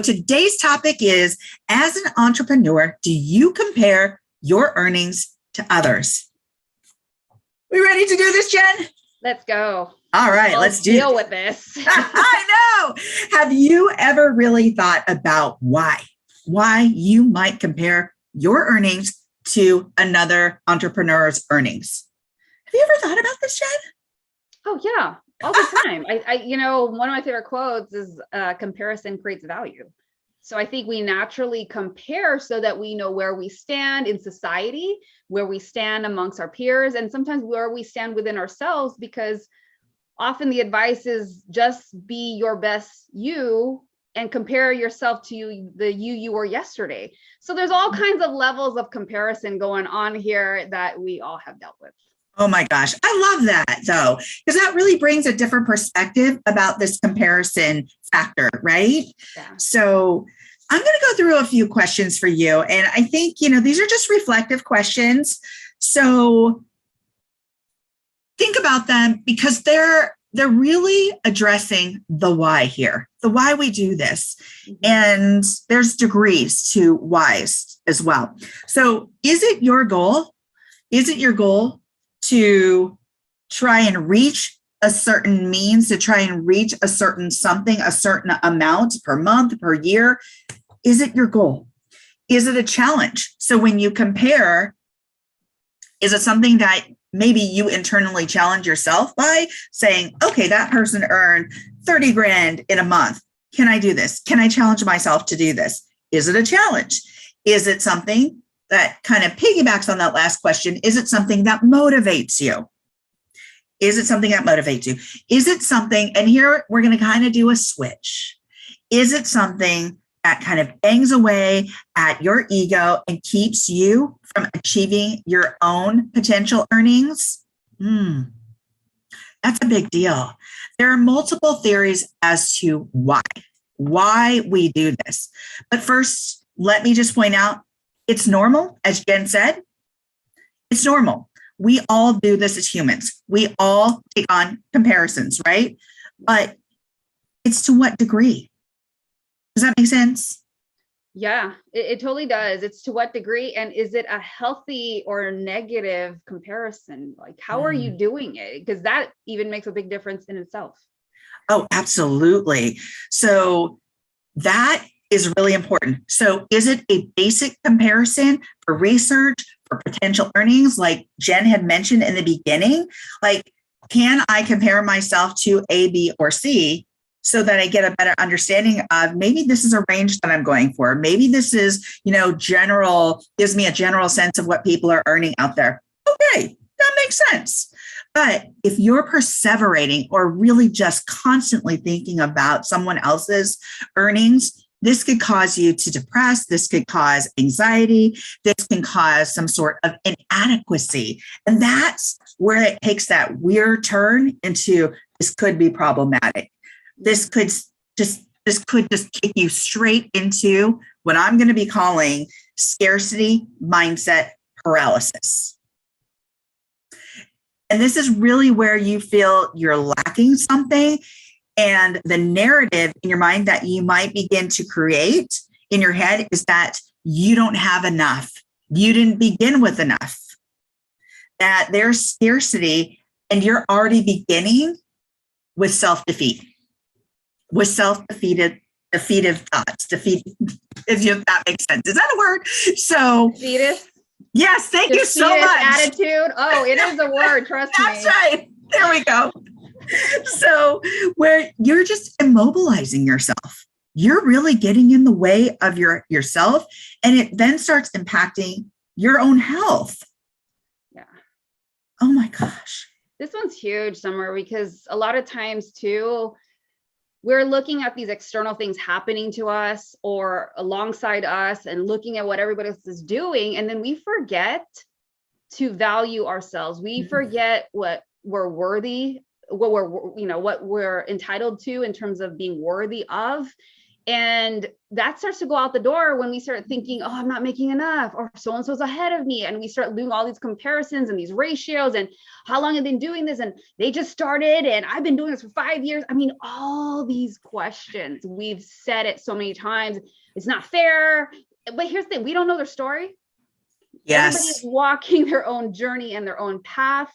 today's topic is, as an entrepreneur, do you compare your earnings to others? We ready to do this, Jen? Let's go. All right, let's deal with this. I know. Have you ever really thought about why you might compare your earnings to another entrepreneur's earnings? Have you ever thought about this, Jen? Oh yeah, all the time. One of my favorite quotes is comparison creates value. So I think we naturally compare so that we know where we stand in society, where we stand amongst our peers, and sometimes where we stand within ourselves, because often the advice is just be your best you and compare yourself to the you were yesterday. So there's all kinds of levels of comparison going on here that we all have dealt with. Oh my gosh. I love that though, because that really brings a different perspective about this comparison factor, right? Yeah. So I'm going to go through a few questions for you. And I think, these are just reflective questions. So think about them, because they're really addressing the why here, the why we do this. Mm-hmm. And there's degrees to whys as well. So is it your goal? To try and reach a certain means, to try and reach a certain something, a certain amount per month, per year? Is it your goal? Is it a challenge? So when you compare, is it something that maybe you internally challenge yourself by saying, okay, that person earned 30 grand in a month. Can I do this? Can I challenge myself to do this? Is it a challenge? Is it something that kind of piggybacks on that last question? Is it something that motivates you? Is it something that motivates you? Is it something, and here we're going to kind of do a switch. Is it something that kind of bangs away at your ego and keeps you from achieving your own potential earnings? That's a big deal. There are multiple theories as to why we do this. But first, let me just point out, it's normal, as Jen said. It's normal. We all do this as humans. We all take on comparisons, right? But it's to what degree? Does that make sense? Yeah, it totally does. It's to what degree, and is it a healthy or negative comparison? Like, how are you doing it? Because that even makes a big difference in itself. Oh, absolutely. So that is really important. So is it a basic comparison for research, for potential earnings, like Jen had mentioned in the beginning? Like, can I compare myself to A, B, or C so that I get a better understanding of maybe this is a range that I'm going for? Maybe this is, gives me a general sense of what people are earning out there. Okay, that makes sense. But if you're perseverating or really just constantly thinking about someone else's earnings, this could cause you to depress. This could cause anxiety. This can cause some sort of inadequacy. And that's where it takes that weird turn into this could be problematic. This could just kick you straight into what I'm going to be calling scarcity mindset paralysis. And this is really where you feel you're lacking something. And the narrative in your mind that you might begin to create in your head is that you don't have enough. You didn't begin with enough. That there's scarcity, and you're already beginning with self-defeat, with self-defeated thoughts. If that makes sense. Is that a word? So defeatist. Yes, thank you so much. Attitude. Oh, it is a word. Trust me. That's right. There we go. So where you're just immobilizing yourself, you're really getting in the way of yourself, and it then starts impacting your own health. Yeah. Oh my gosh. This one's huge, Summer, because a lot of times too, we're looking at these external things happening to us or alongside us and looking at what everybody else is doing. And then we forget to value ourselves. We forget what we're worthy, what we're entitled to in terms of being worthy of. And that starts to go out the door when we start thinking, oh, I'm not making enough, or so-and-so's ahead of me. And we start doing all these comparisons and these ratios and how long have they been doing this? And they just started and I've been doing this for 5 years. I mean, all these questions, we've said it so many times. It's not fair. But here's the thing, we don't know their story. Yes. Everybody is walking their own journey and their own path.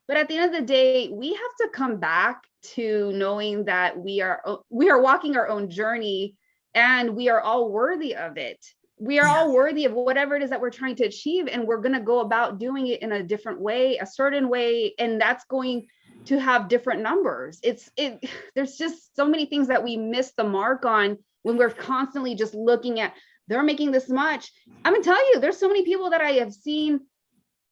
But at the end of the day, we have to come back to knowing that we are walking our own journey and we are all worthy of it. We are all worthy of whatever it is that we're trying to achieve. And we're going to go about doing it in a different way, a certain way. And that's going to have different numbers. There's just so many things that we miss the mark on when we're constantly just looking at, they're making this much. I'm going to tell you, there's so many people that I have seen,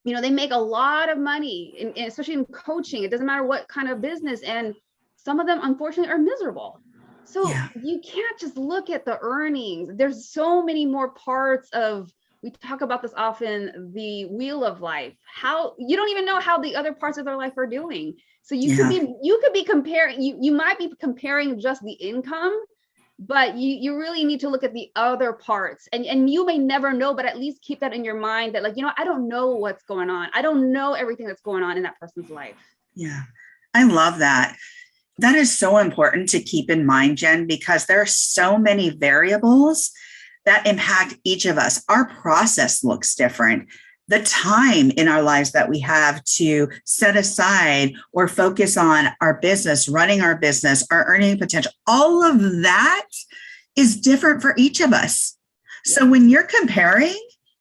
they make a lot of money, especially in coaching. It doesn't matter what kind of business. And some of them, unfortunately, are miserable. So you can't just look at the earnings. There's so many more parts of, we talk about this often, the wheel of life. How you don't even know how the other parts of their life are doing. So you could be comparing, you might be comparing just the income, but you really need to look at the other parts, and you may never know, but at least keep that in your mind that, like, I don't know what's going on. I don't know everything that's going on in that person's life. Yeah. I love that. That is so important to keep in mind, Jen, because there are so many variables that impact each of us. Our process looks different. The time in our lives that we have to set aside or focus on our business, running our business, our earning potential, all of that is different for each of us. So when you're comparing,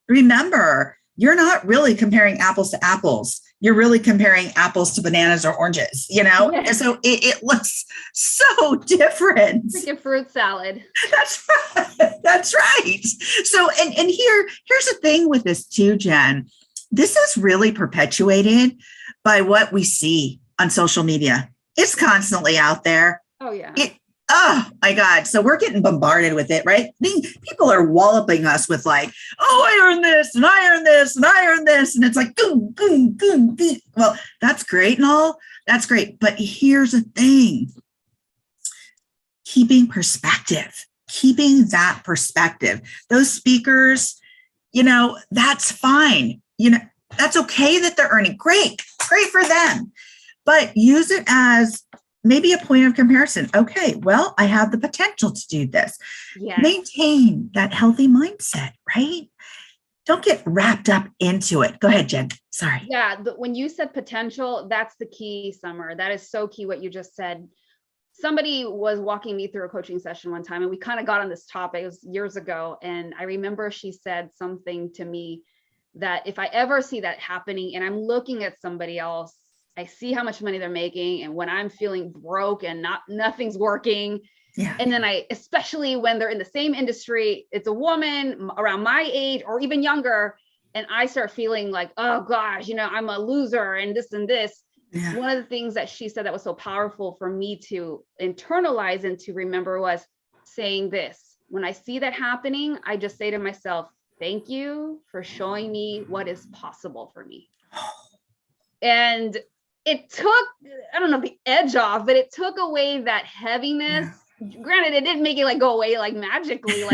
remember, you're not really comparing apples to apples. You're really comparing apples to bananas or oranges, And so it looks so different. It's like a fruit salad. That's right. That's right. So, and here's the thing with this too, Jen. This is really perpetuated by what we see on social media. It's constantly out there. Oh, yeah. Oh my God. So we're getting bombarded with it, right? People are walloping us with like, oh, I earned this and I earned this and I earned this. And it's like, boom, boom, boom, boom. Well, that's great and all. That's great. But here's the thing. Keeping that perspective. Those speakers, that's fine. That's okay that they're earning. Great for them. But use it as maybe a point of comparison. Okay, well, I have the potential to do this. Yes. Maintain that healthy mindset, right? Don't get wrapped up into it. Go ahead, Jen. Sorry. Yeah, when you said potential, that's the key, Summer. That is so key what you just said. Somebody was walking me through a coaching session one time, and we kind of got on this topic. It was years ago. And I remember she said something to me that if I ever see that happening and I'm looking at somebody else, I see how much money they're making, and when I'm feeling broke and nothing's working. Yeah. And then especially when they're in the same industry, it's a woman around my age or even younger, and I start feeling like, oh gosh, I'm a loser and this and this. Yeah. One of the things that she said that was so powerful for me to internalize and to remember was saying this: when I see that happening, I just say to myself, thank you for showing me what is possible for me. And it took, I don't know, the edge off, but it took away that heaviness. Yeah. Granted, it didn't make it go away magically,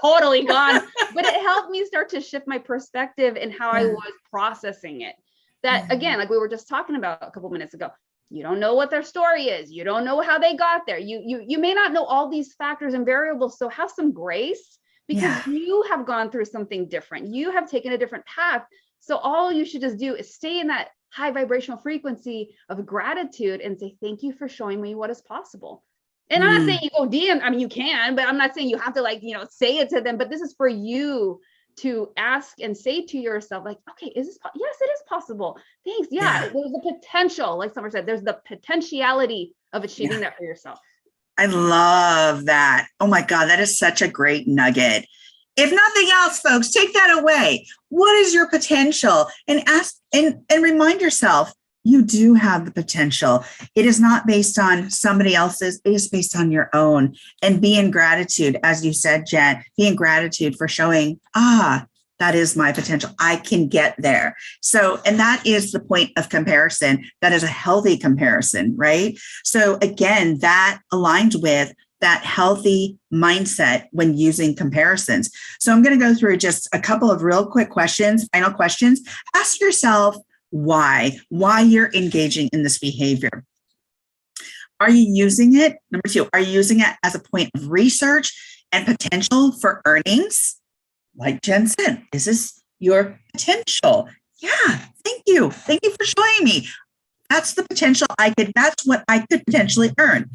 totally gone, but it helped me start to shift my perspective and how I was processing it. That again, like we were just talking about a couple minutes ago, you don't know what their story is. You don't know how they got there. You may not know all these factors and variables. So have some grace, because you have gone through something different. You have taken a different path. So all you should just do is stay in that high vibrational frequency of gratitude and say, thank you for showing me what is possible. And I'm not saying you go DM, I mean, you can, but I'm not saying you have to say it to them, but this is for you to ask and say to yourself, okay, is this, yes, it is possible. Thanks. Yeah. There's the potential, like Summer said, there's the potentiality of achieving that for yourself. I love that. Oh my God, that is such a great nugget. If nothing else, folks, take that away. What is your potential? And ask and remind yourself, you do have the potential. It is not based on somebody else's. It is based on your own. And be in gratitude, as you said, Jen, be in gratitude for showing, that is my potential. I can get there. So, and that is the point of comparison. That is a healthy comparison, right? So again, that aligns with that healthy mindset when using comparisons. So I'm going to go through just a couple of real quick questions, final questions. Ask yourself why you're engaging in this behavior. Are you using it? Number 2, are you using it as a point of research and potential for earnings? Like Jen said, is this your potential? Yeah, thank you. Thank you for showing me. That's the potential that's what I could potentially earn.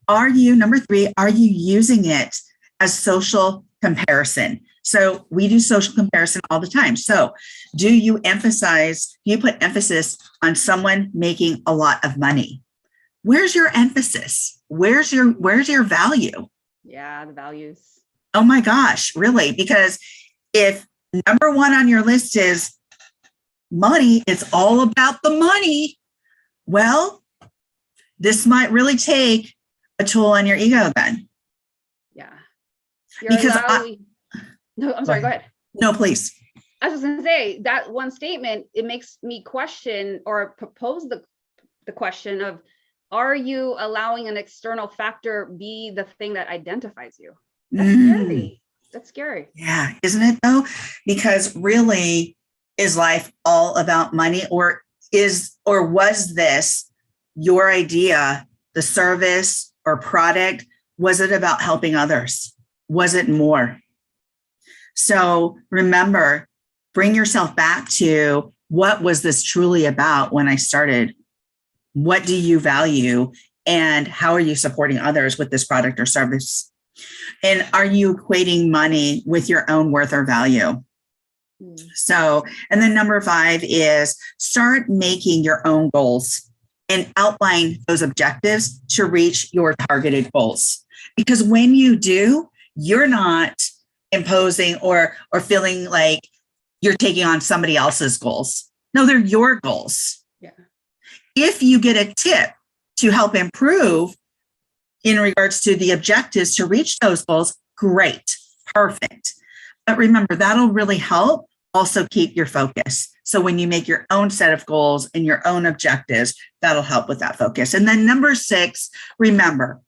Number 3, are you using it as social comparison? So we do social comparison all the time. So do you put emphasis on someone making a lot of money? Where's your emphasis? Where's your value? Yeah, the values. Oh my gosh, really? Because if number 1 on your list is money, it's all about the money. Well, this might really take a toll on your ego then. Yeah. No, I'm sorry, go ahead. No, please. I was going to say that one statement, it makes me question or propose the question of, are you allowing an external factor be the thing that identifies you? That's scary. That's scary. Yeah, isn't it though? Because really, is life all about money, or was this your idea, the service or product? Was it about helping others? Was it more? So remember, bring yourself back to, what was this truly about when I started? What do you value, and how are you supporting others with this product or service? And are you equating money with your own worth or value? So, and then number 5 is start making your own goals and outline those objectives to reach your targeted goals. Because when you do, you're not imposing or feeling like you're taking on somebody else's goals. No, they're your goals. Yeah. If you get a tip to help improve in regards to the objectives to reach those goals, great, perfect. But remember, that'll really help also keep your focus. So when you make your own set of goals and your own objectives, that'll help with that focus. And then number 6, remember,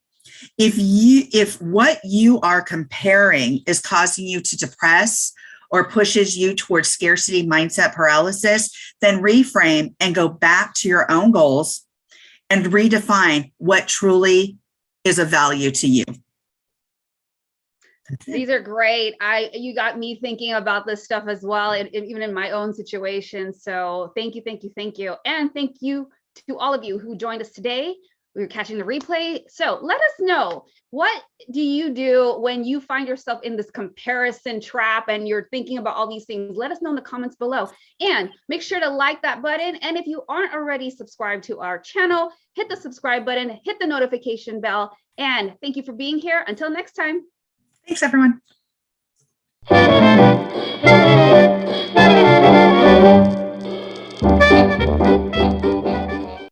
if what you are comparing is causing you to depress or pushes you towards scarcity mindset paralysis, then reframe and go back to your own goals and redefine what truly is of value to you. These are great. You got me thinking about this stuff as well, and even in my own situation. So thank you. And thank you to all of you who joined us today. We're catching the replay. So let us know, what do you do when you find yourself in this comparison trap and you're thinking about all these things? Let us know in the comments below, and make sure to like that button. And if you aren't already subscribed to our channel, hit the subscribe button, hit the notification bell, and thank you for being here. Until next time. Thanks, everyone.